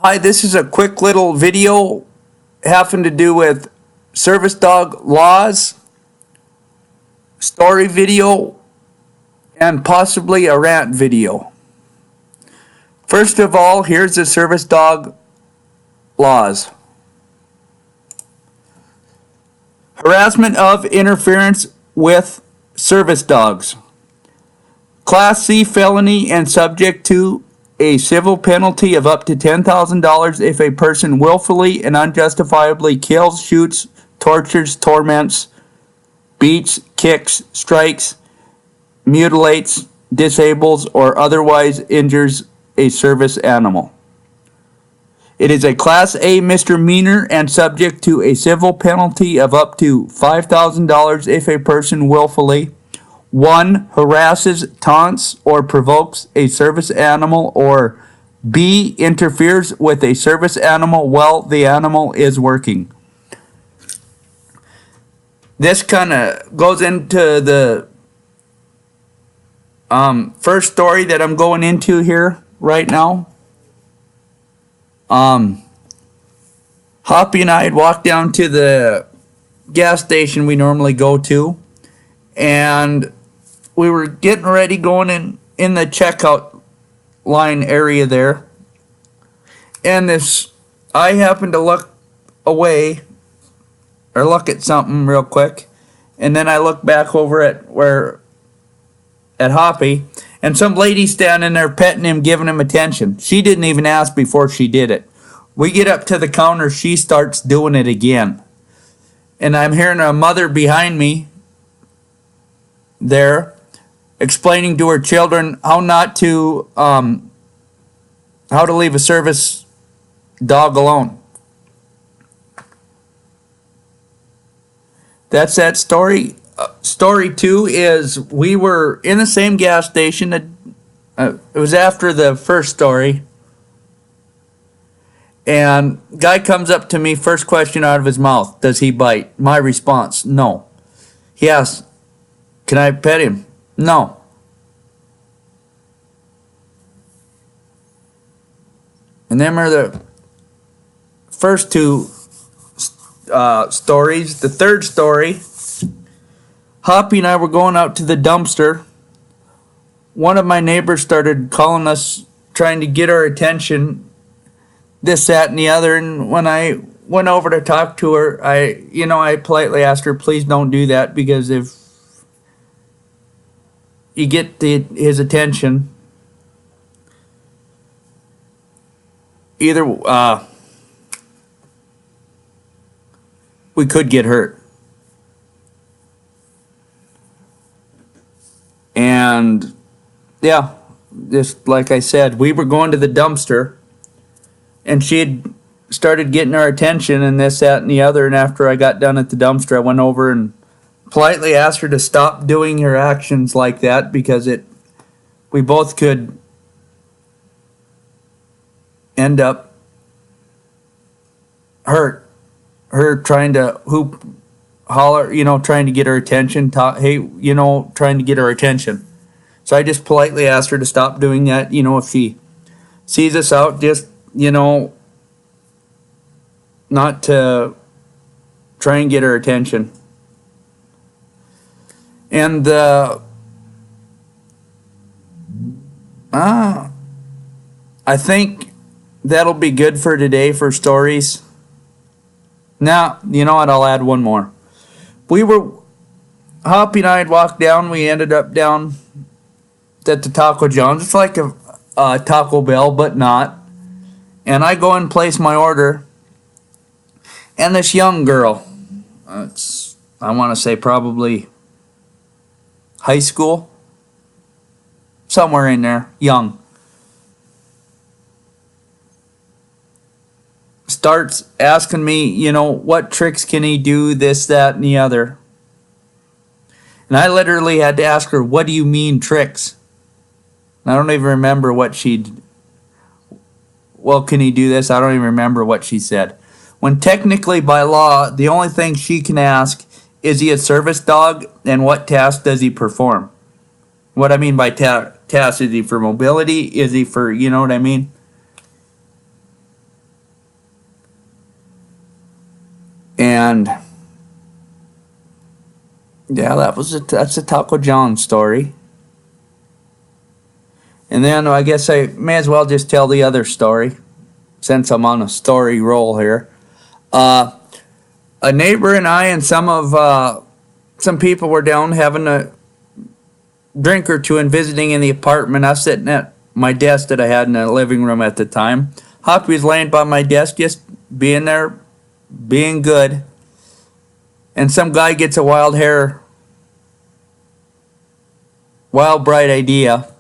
Hi, this is a quick little video having to do with service dog laws, story video, and possibly a rant video. First of all, here's the service dog laws. Harassment of interference with service dogs. Class C felony and subject to a civil penalty of up to $10,000 if a person willfully and unjustifiably kills, shoots, tortures, torments, beats, kicks, strikes, mutilates, disables, or otherwise injures a service animal. It is a Class A misdemeanor and subject to a civil penalty of up to $5,000 if a person willfully 1. Harasses, taunts, or provokes a service animal, or B. Interferes with a service animal while the animal is working. This kind of goes into the first story that I'm going into here right now. Hoppy and I had walked down to the gas station we normally go to, and we were getting ready going in the checkout line area there, and I happened to look away or look at something real quick, and then I looked back over at Hoppy, and some lady standing there petting him, giving him attention. She didn't even ask before she did it. We get up to the counter, she starts doing it again, and I'm hearing a mother behind me there explaining to her children how to leave a service dog alone. That's that story. Story 2 is we were in the same gas station. It was after the first story. And guy comes up to me, first question out of his mouth, does he bite? My response, no. He asks, can I pet him? No. And them are the first two stories. The third story, Hoppy and I were going out to the dumpster. One of my neighbors started calling us, trying to get our attention, this, that, and the other. And when I went over to talk to her, I politely asked her, please don't do that, because if you get his attention, either we could get hurt. And yeah, just like I said, we were going to the dumpster, and she had started getting our attention and this, that, and the other. And after I got done at the dumpster, I went over and politely asked her to stop doing her actions like that, because we both could end up hurt. Her trying to hoop, holler, trying to get her attention, trying to get her attention. So I just politely asked her to stop doing that. If she sees us out, just, not to try and get her attention. And I think that'll be good for today for stories. Now, you know what? I'll add one more. Hoppy and I had walked down. We ended up down at the Taco John's. It's like a Taco Bell, but not. And I go and place my order. And this young girl, I want to say probably high school, somewhere in there, young, starts asking me, what tricks can he do, this, that, and the other. And I literally had to ask her, what do you mean tricks? And I don't even remember what can he do this? I don't even remember what she said. When technically by law, the only thing she can ask, is he a service dog, and what task does he perform? What I mean by task, is he for mobility? Is he for, you know what I mean? And yeah, that's a Taco John story. And then I guess I may as well just tell the other story since I'm on a story roll here. Uh, a neighbor and I and some people were down having a drink or two and visiting in the apartment. I was sitting at my desk that I had in the living room at the time. Hoppy was laying by my desk, just being there, being good. And some guy gets a wild bright idea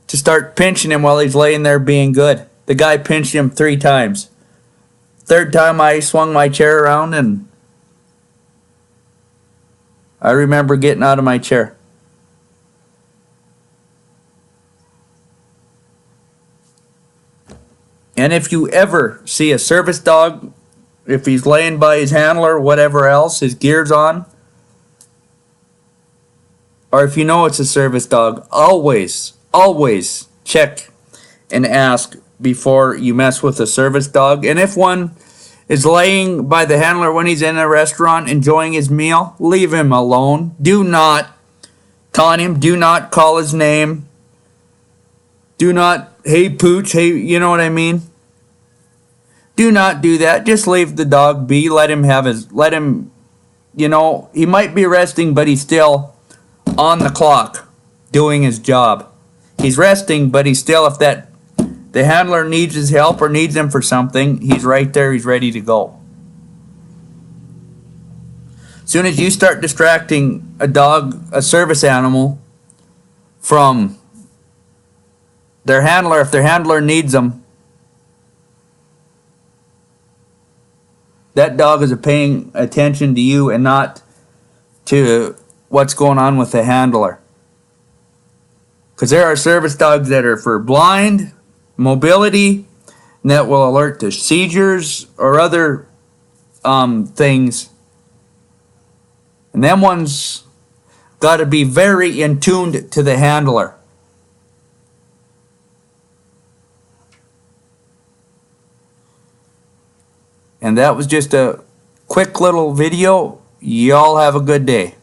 to start pinching him while he's laying there being good. The guy pinched him 3 times. Third time I swung my chair around and I remember getting out of my chair. And if you ever see a service dog, if he's laying by his handler, whatever else, his gear's on, or if you know it's a service dog, always check and ask before you mess with a service dog. And if one is laying by the handler when he's in a restaurant enjoying his meal, leave him alone. Do not taunt him. Do not call his name. Do not, hey pooch, hey, you know what I mean? Do not do that. Just leave the dog be. Let him, he might be resting, but he's still on the clock doing his job. He's resting, but he's still, if the handler needs his help or needs him for something, he's right there, he's ready to go. As soon as you start distracting a dog, a service animal, from their handler, if their handler needs them, that dog is paying attention to you and not to what's going on with the handler. Because there are service dogs that are for blind, mobility, and that will alert to seizures or other things. And them ones got to be very in tuned to the handler. And that was just a quick little video. Y'all have a good day.